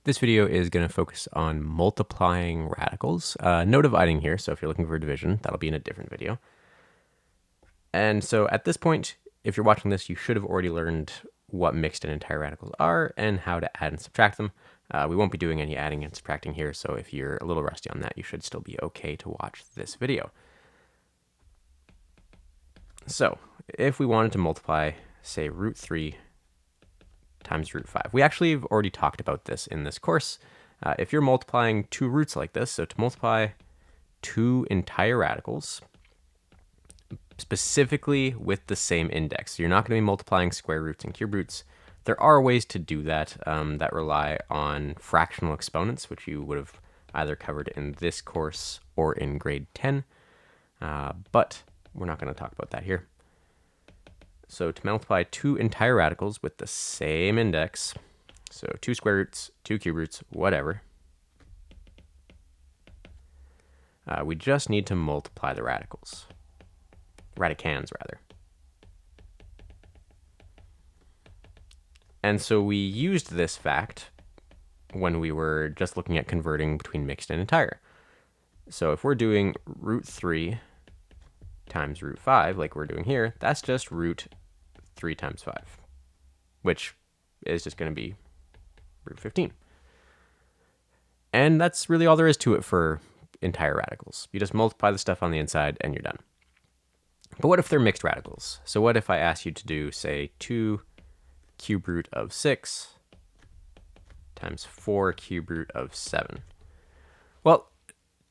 This video is going to focus on multiplying radicals. No dividing here, so if you're looking for a division, that'll be in a different video. And so at this point, if you're watching this, you should have already learned what mixed and entire radicals are and how to add and subtract them. We won't be doing any adding and subtracting here, so if you're a little rusty on that, you should still be okay to watch this video. So if we wanted to multiply, say, root 3 times root 5. We actually have already talked about this in this course. If you're multiplying two roots like this, so to multiply two entire radicals, specifically with the same index, so you're not going to be multiplying square roots and cube roots. There are ways to do that that rely on fractional exponents, which you would have either covered in this course or in grade 10, but we're not going to talk about that here. So to multiply two entire radicals with the same index, so two square roots, two cube roots, whatever, we just need to multiply the radicals. Radicands, rather. And so we used this fact when we were just looking at converting between mixed and entire. So if we're doing root 3 times root 5, like we're doing here, that's just root 3 times 5, which is just going to be root 15. And that's really all there is to it for entire radicals. You just multiply the stuff on the inside and you're done. But what if they're mixed radicals? So what if I ask you to do, say, 2 cube root of 6 times 4 cube root of 7? Well,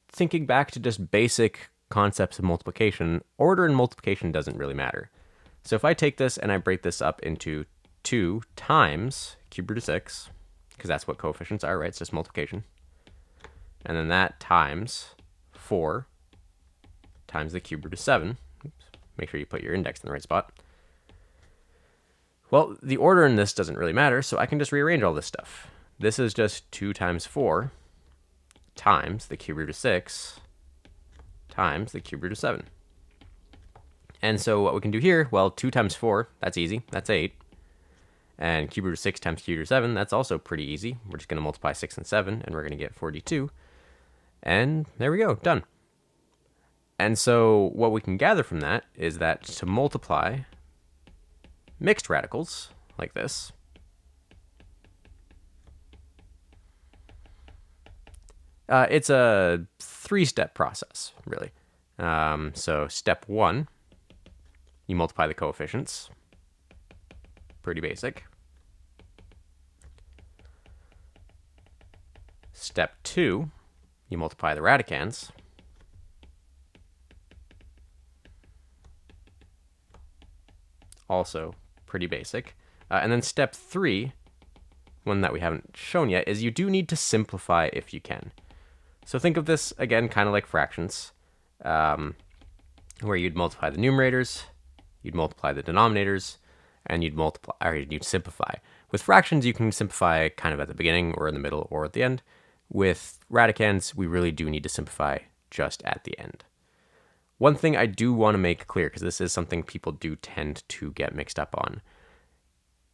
thinking back to just basic concepts of multiplication, order in multiplication doesn't really matter. So if I take this and I break this up into 2 times cube root of 6, because that's what coefficients are, right? It's just multiplication. And then that times 4 times the cube root of 7. Oops, make sure you put your index in the right spot. Well, the order in this doesn't really matter, so I can just rearrange all this stuff. This is just 2 times 4 times the cube root of 6 times the cube root of 7. And so what we can do here, well, 2 times 4, that's easy. That's 8. And cube root of 6 times cube root of 7, that's also pretty easy. We're just going to multiply 6 and 7, and we're going to get 42. And there we go, done. And so what we can gather from that is that to multiply mixed radicals like this, it's a 3-step process, really. So step 1, you multiply the coefficients. Pretty basic. Step 2, you multiply the radicands. Also pretty basic. And then step 3, one that we haven't shown yet, is you do need to simplify if you can. So think of this, again, kind of like fractions, where you'd multiply the numerators, you'd multiply the denominators, and you'd simplify. With fractions, you can simplify kind of at the beginning or in the middle or at the end. With radicands, we really do need to simplify just at the end. One thing I do want to make clear, because this is something people do tend to get mixed up on,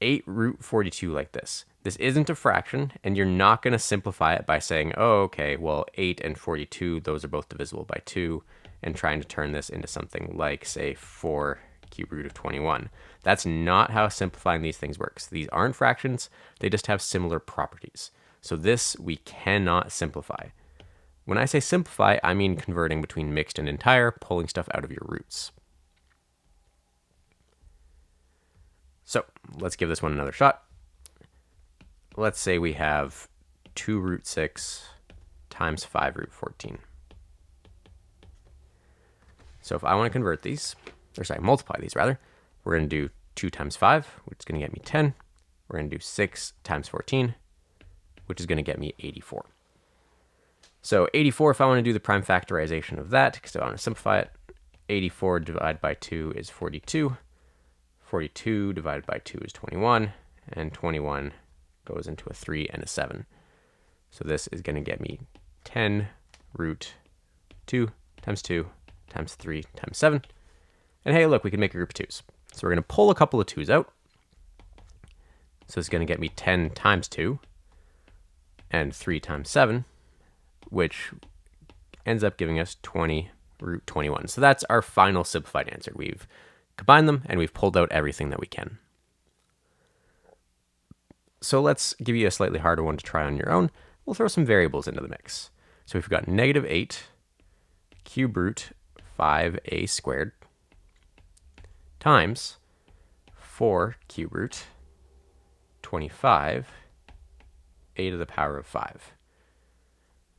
8 root 42 like this. This isn't a fraction, and you're not going to simplify it by saying, oh, okay, well, 8 and 42, those are both divisible by 2, and trying to turn this into something like, say, 4 cube root of 21. That's not how simplifying these things works. These aren't fractions. They just have similar properties. So this we cannot simplify. When I say simplify, I mean converting between mixed and entire, pulling stuff out of your roots. So let's give this one another shot. Let's say we have 2 root 6 times 5 root 14. So if I want to convert these, multiply these rather, we're going to do 2 times 5, which is going to get me 10. We're going to do 6 times 14, which is going to get me 84. So 84, if I want to do the prime factorization of that, because I want to simplify it, 84 divided by 2 is 42. 42 divided by 2 is 21, and 21 goes into a 3 and a 7. So this is going to get me 10 root 2 times 2 times 3 times 7. And hey, look, we can make a group of 2's. So we're going to pull a couple of 2's out. So it's going to get me 10 times 2. and 3 times 7, which ends up giving us 20 root 21. So that's our final simplified answer. We've combined them and we've pulled out everything that we can. So let's give you a slightly harder one to try on your own. We'll throw some variables into the mix. So we've got negative 8 cube root 5a squared times 4 cube root 25 a to the power of 5.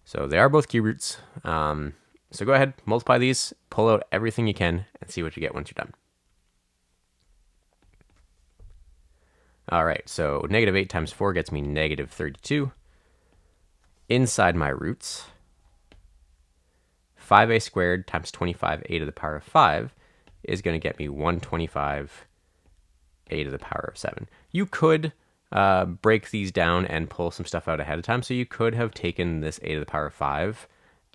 So they are both cube roots. So go ahead, multiply these, pull out everything you can, and see what you get once you're done. All right, so negative 8 times 4 gets me negative 32. Inside my roots, 5a squared times 25a to the power of 5 is going to get me 125 a to the power of 7. You could break these down and pull some stuff out ahead of time. So you could have taken this a to the power of 5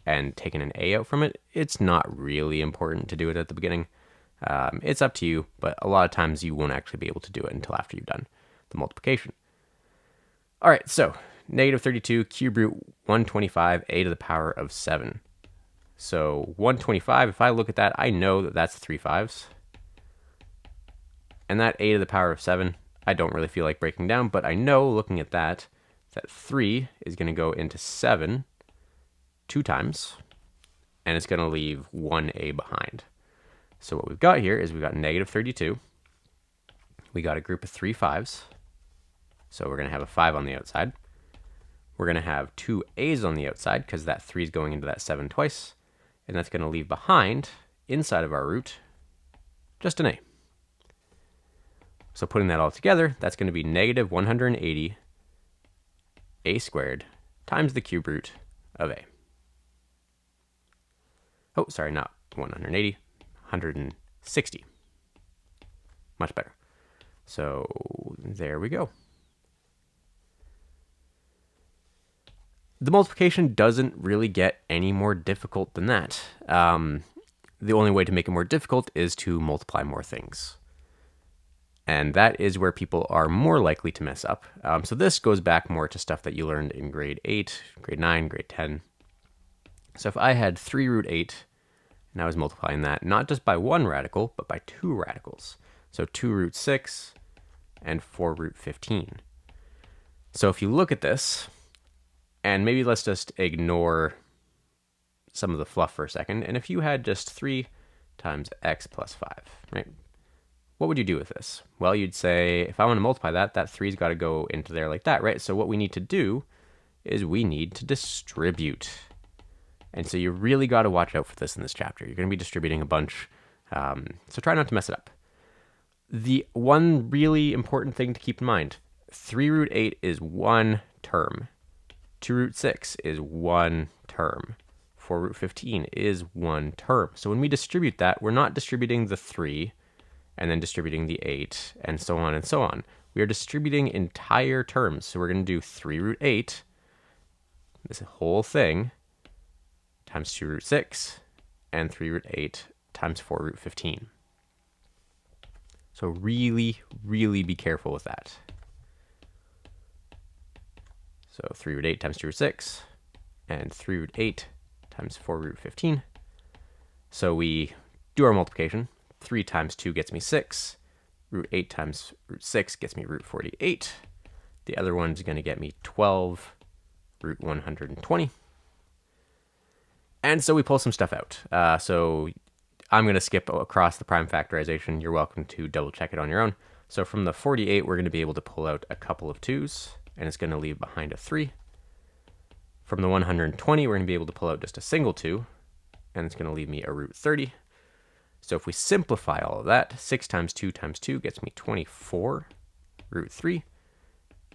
and taken an a out from it. It's not really important to do it at the beginning. It's up to you, but a lot of times you won't actually be able to do it until after you've done the multiplication. All right, so negative 32 cube root 125 a to the power of 7. So 125, if I look at that, I know that that's 3 5s. And that a to the power of 7, I don't really feel like breaking down, but I know looking at that 3 is going to go into 7 2 times, and it's going to leave 1a behind. So what we've got here is we've got negative 32. We got a group of 3 5s. So we're going to have a 5 on the outside. We're going to have 2 a's on the outside because that 3 is going into that 7 twice. And that's going to leave behind, inside of our root, just an a. So putting that all together, that's going to be negative 180 a squared times the cube root of a. Oh, sorry, not 180, 160. Much better. So there we go. The multiplication doesn't really get any more difficult than that. The only way to make it more difficult is to multiply more things. And that is where people are more likely to mess up. So this goes back more to stuff that you learned in grade 8, grade 9, grade 10. So if I had 3 root 8, and I was multiplying that not just by 1 radical, but by 2 radicals. So 2 root 6 and 4 root 15. So if you look at this, and maybe let's just ignore some of the fluff for a second. And if you had just 3 times x plus 5, right? What would you do with this? Well, you'd say, if I want to multiply that, that 3's got to go into there like that, right? So what we need to do is we need to distribute. And so you really got to watch out for this in this chapter. You're going to be distributing a bunch, so try not to mess it up. The one really important thing to keep in mind, 3 root 8 is 1 term. 2 root 6 is 1 term. 4 root 15 is 1 term. So when we distribute that, we're not distributing the 3 and then distributing the 8 and so on and so on. We are distributing entire terms. So we're going to do 3 root 8, this whole thing, times 2 root 6, and 3 root 8 times 4 root 15. So really, really be careful with that. So 3 root 8 times 2 root 6, and 3 root 8 times 4 root 15. So we do our multiplication. 3 times 2 gets me 6. Root 8 times root 6 gets me root 48. The other one's going to get me 12 root 120. And so we pull some stuff out. So I'm going to skip across the prime factorization. You're welcome to double check it on your own. So from the 48, we're going to be able to pull out a couple of 2's, and it's going to leave behind a 3. From the 120, we're going to be able to pull out just a single 2, and it's going to leave me a root 30. So if we simplify all of that, 6 times 2 times 2 gets me 24 root 3,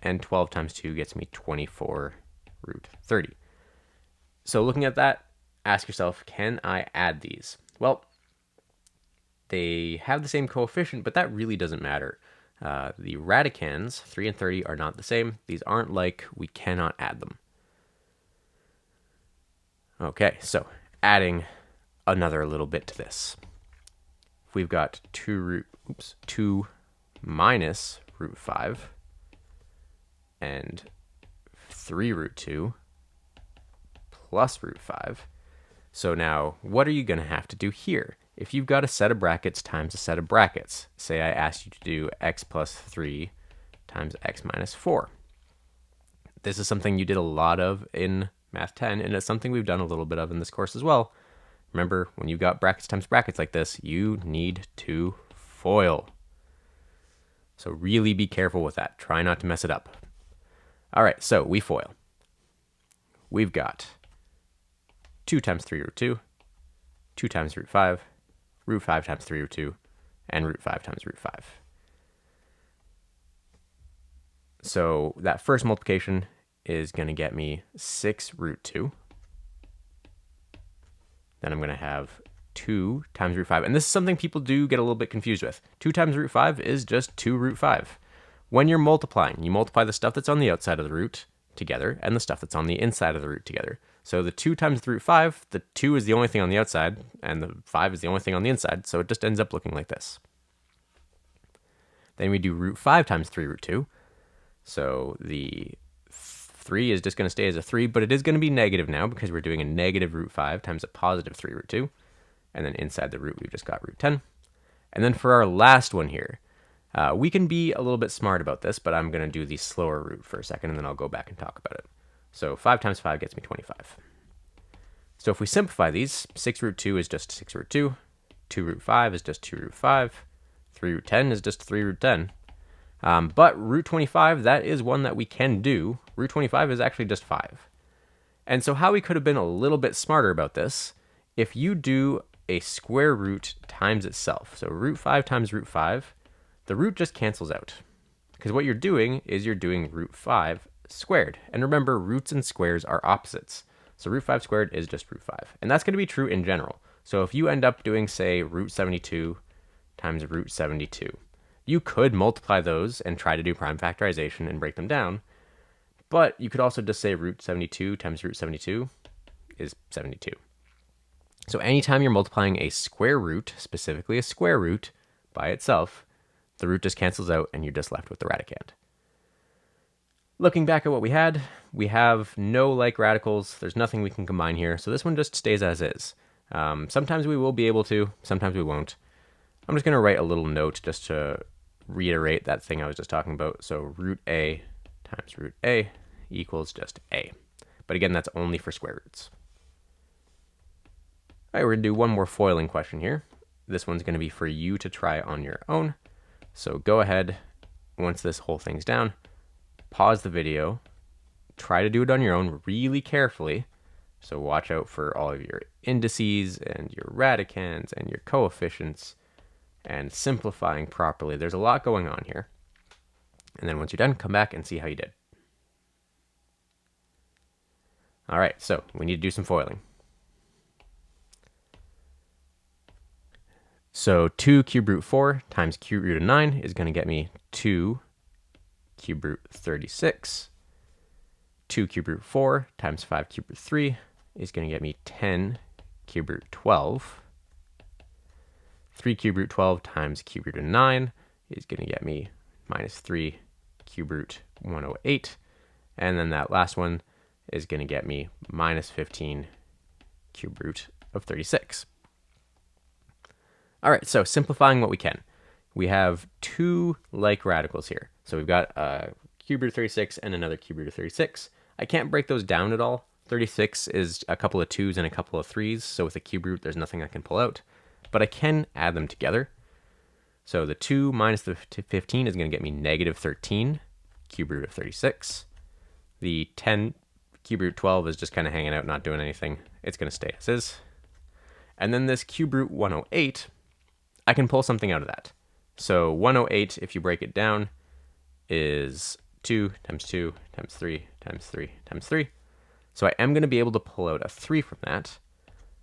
and 12 times 2 gets me 24 root 30. So looking at that, ask yourself, can I add these? Well, they have the same coefficient, but that really doesn't matter. The radicands, 3 and 30, are not the same. These aren't like we cannot add them. Okay, so adding another little bit to this. We've got 2 minus root 5 and 3 root 2 plus root 5. So now, what are you going to have to do here? If you've got a set of brackets times a set of brackets, say I asked you to do x plus 3 times x minus 4. This is something you did a lot of in Math 10, and it's something we've done a little bit of in this course as well. Remember, when you've got brackets times brackets like this, you need to FOIL. So really be careful with that. Try not to mess it up. All right, so we FOIL. We've got 2 times 3 root 2, 2 times root 5 times 3 root 2, and root 5 times root 5. So that first multiplication is going to get me 6 root 2. Then I'm going to have 2 times root 5. And this is something people do get a little bit confused with. 2 times root 5 is just 2 root 5. When you're multiplying, you multiply the stuff that's on the outside of the root together and the stuff that's on the inside of the root together. So the 2 times the root 5, the 2 is the only thing on the outside, and the 5 is the only thing on the inside, so it just ends up looking like this. Then we do root 5 times 3 root 2. So the 3 is just going to stay as a 3, but it is going to be negative now because we're doing a negative root 5 times a positive 3 root 2. And then inside the root, we've just got root 10. And then for our last one here, we can be a little bit smart about this, but I'm going to do the slower root for a second, and then I'll go back and talk about it. So 5 times 5 gets me 25. So if we simplify these, 6 root 2 is just 6 root 2, 2 root 5 is just 2 root 5, 3 root 10 is just 3 root 10. But root 25, that is one that we can do. Root 25 is actually just 5. And so how we could have been a little bit smarter about this, if you do a square root times itself, so root 5 times root 5, the root just cancels out. Because what you're doing is you're doing root 5 squared. And remember, roots and squares are opposites. So root 5 squared is just root 5. And that's going to be true in general. So if you end up doing, say, root 72 times root 72, you could multiply those and try to do prime factorization and break them down. But you could also just say root 72 times root 72 is 72. So anytime you're multiplying a square root, specifically a square root, by itself, the root just cancels out and you're just left with the radicand. Looking back at what we have no like radicals. There's nothing we can combine here, so this one just stays as is. Sometimes we will be able to, sometimes we won't. I'm just going to write a little note just to reiterate that thing I was just talking about. So root a times root a equals just a. But again, that's only for square roots. All right, we're going to do one more foiling question here. This one's going to be for you to try on your own. So go ahead, once this whole thing's down, pause the video, try to do it on your own really carefully. So watch out for all of your indices and your radicands and your coefficients and simplifying properly. There's a lot going on here. And then once you're done, come back and see how you did. All right, so we need to do some foiling. So 2 cube root 4 times cube root of 9 is going to get me 2 cube root 36. 2 cube root 4 times 5 cube root 3 is going to get me 10 cube root 12. 3 cube root 12 times cube root of 9 is going to get me minus 3 cube root 108. And then that last one is going to get me minus 15 cube root of 36. All right, so simplifying what we can. We have two like radicals here. So we've got a cube root of 36 and another cube root of 36. I can't break those down at all. 36 is a couple of 2's and a couple of 3's. So with a cube root, there's nothing I can pull out. But I can add them together. So the 2 minus the 15 is going to get me negative 13 cube root of 36. The 10 cube root 12 is just kind of hanging out, not doing anything. It's going to stay as is. And then this cube root 108, I can pull something out of that. So 108, if you break it down, is 2 times 2 times 3 times 3 times 3. So I am going to be able to pull out a 3 from that,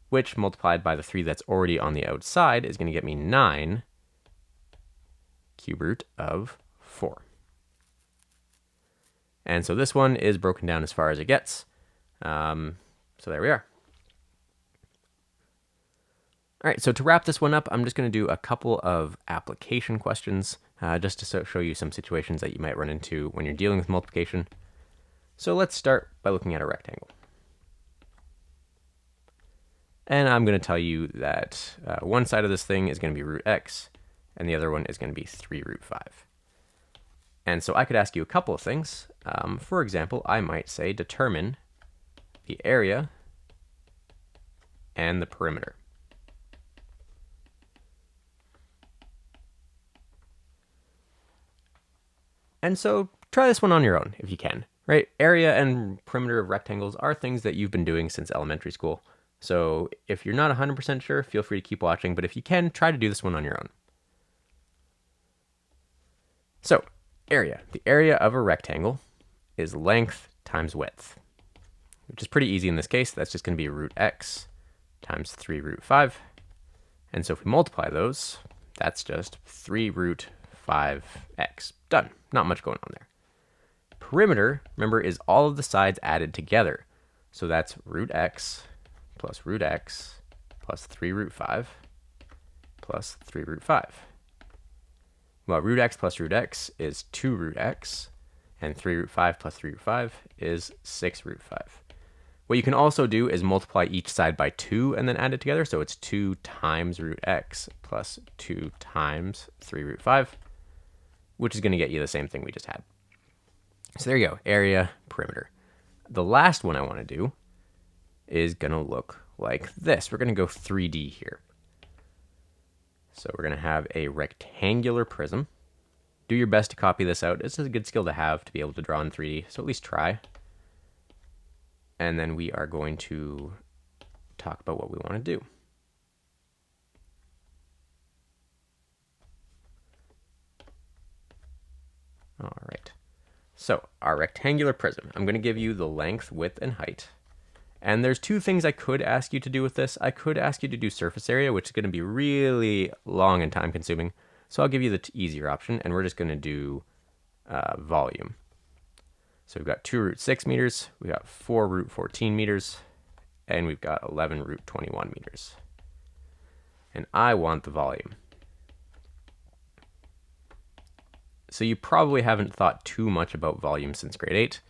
which multiplied by the 3 that's already on the outside is going to get me 9 cube root of 4. And so this one is broken down as far as it gets. So there we are. All right, so to wrap this one up, I'm just going to do a couple of application questions just to show you some situations that you might run into when you're dealing with multiplication. So let's start by looking at a rectangle. And I'm going to tell you that one side of this thing is going to be root x, and the other one is going to be 3 root 5. And so I could ask you a couple of things. For example, I might say determine the area and the perimeter. And so try this one on your own if you can, right? Area and perimeter of rectangles are things that you've been doing since elementary school. So if you're not 100% sure, feel free to keep watching, but if you can, try to do this one on your own. So area. The area of a rectangle is length times width, which is pretty easy in this case. That's just going to be root x times 3 root 5. And so if we multiply those, that's just 3 root 5x. Done. Not much going on there. Perimeter, remember, is all of the sides added together. So that's root x plus 3 root 5 plus 3 root 5. Well, root x plus root x is 2 root x, and 3 root 5 plus 3 root 5 is 6 root 5. What you can also do is multiply each side by 2 and then add it together. So it's 2 times root x plus 2 times 3 root 5, which is going to get you the same thing we just had. So there you go, area, perimeter. The last one I want to do is going to look like this. We're going to go 3D here. So we're going to have a rectangular prism. Do your best to copy this out. This is a good skill to have to be able to draw in 3D, so at least try. And then we are going to talk about what we want to do. All right. So our rectangular prism, I'm going to give you the length, width, and height. And there's two things I could ask you to do with this. I could ask you to do surface area, which is going to be really long and time consuming. So I'll give you the easier option, and we're just going to do volume. So we've got 2 root 6 meters, we've got 4 root 14 meters, and we've got 11 root 21 meters. And I want the volume. So you probably haven't thought too much about volume since grade 8.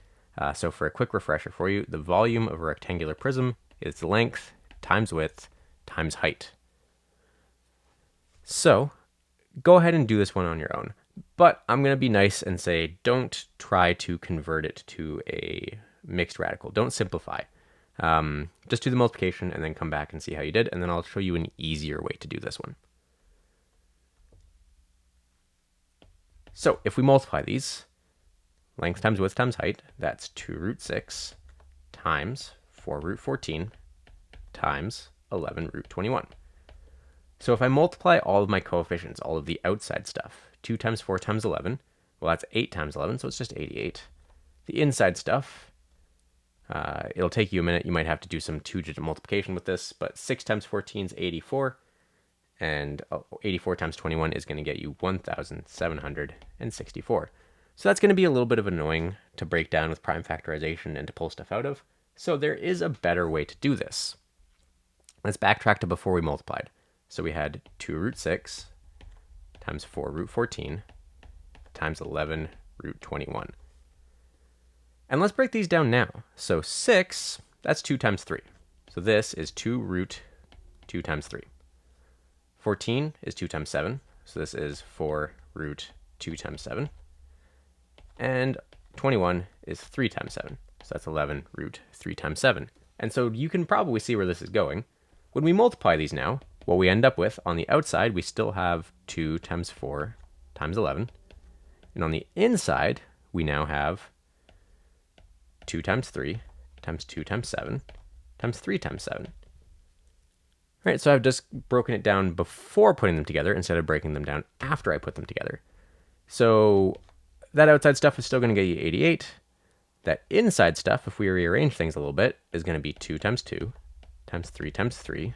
So for a quick refresher for you, the volume of a rectangular prism is length times width times height. So go ahead and do this one on your own. But I'm going to be nice and say don't try to convert it to a mixed radical. Don't simplify. Just do the multiplication and then come back and see how you did, and then I'll show you an easier way to do this one. So if we multiply these, length times width times height, that's 2 root 6 times 4 root 14 times 11 root 21. So if I multiply all of my coefficients, all of the outside stuff, 2 times 4 times 11, well, that's 8 times 11, so it's just 88. The inside stuff, it'll take you a minute. You might have to do some 2-digit multiplication with this, but 6 times 14 is 84. And 84 times 21 is going to get you 1,764. So that's going to be a little bit of annoying to break down with prime factorization and to pull stuff out of. So there is a better way to do this. Let's backtrack to before we multiplied. So we had 2 root 6 times 4 root 14 times 11 root 21. And let's break these down now. So 6, that's 2 times 3. So this is 2 root 2 times 3. 14 is 2 times 7, so this is 4 root 2 times 7. And 21 is 3 times 7, so that's 11 root 3 times 7. And so you can probably see where this is going. When we multiply these now, what we end up with, on the outside, we still have 2 times 4 times 11. And on the inside, we now have 2 times 3 times 2 times 7 times 3 times 7. Right, so I've just broken it down before putting them together instead of breaking them down after I put them together. So that outside stuff is still going to get you 88. That inside stuff, if we rearrange things a little bit, is going to be 2 times 2 times 3 times 3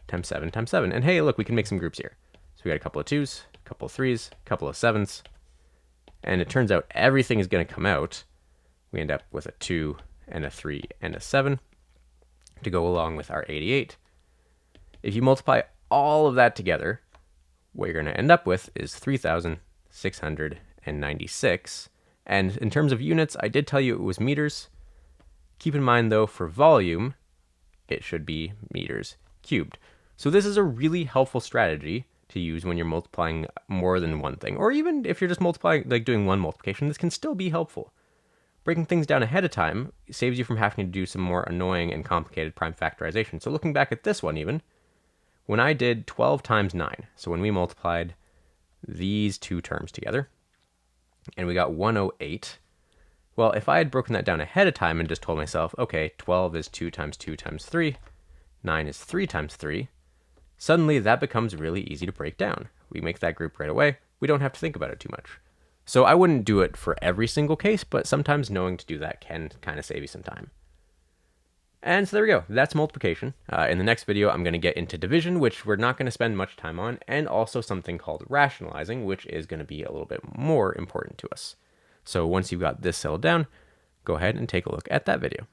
times 7 times 7. And hey, look, we can make some groups here. So we got a couple of 2s, a couple of 3s, a couple of 7s. And it turns out everything is going to come out. We end up with a 2 and a 3 and a 7 to go along with our 88. If you multiply all of that together, what you're going to end up with is 3,696. And in terms of units, I did tell you it was meters. Keep in mind though, for volume, it should be meters cubed. So this is a really helpful strategy to use when you're multiplying more than one thing, or even if you're just multiplying, like doing one multiplication, this can still be helpful. Breaking things down ahead of time saves you from having to do some more annoying and complicated prime factorization. So looking back at this one even, when I did 12 times 9, so when we multiplied these two terms together, and we got 108, well, if I had broken that down ahead of time and just told myself, okay, 12 is 2 times 2 times 3, 9 is 3 times 3, suddenly that becomes really easy to break down. We make that group right away. We don't have to think about it too much. So I wouldn't do it for every single case, but sometimes knowing to do that can kind of save you some time. And so there we go. That's multiplication. In the next video, I'm going to get into division, which we're not going to spend much time on, and also something called rationalizing, which is going to be a little bit more important to us. So once you've got this settled down, go ahead and take a look at that video.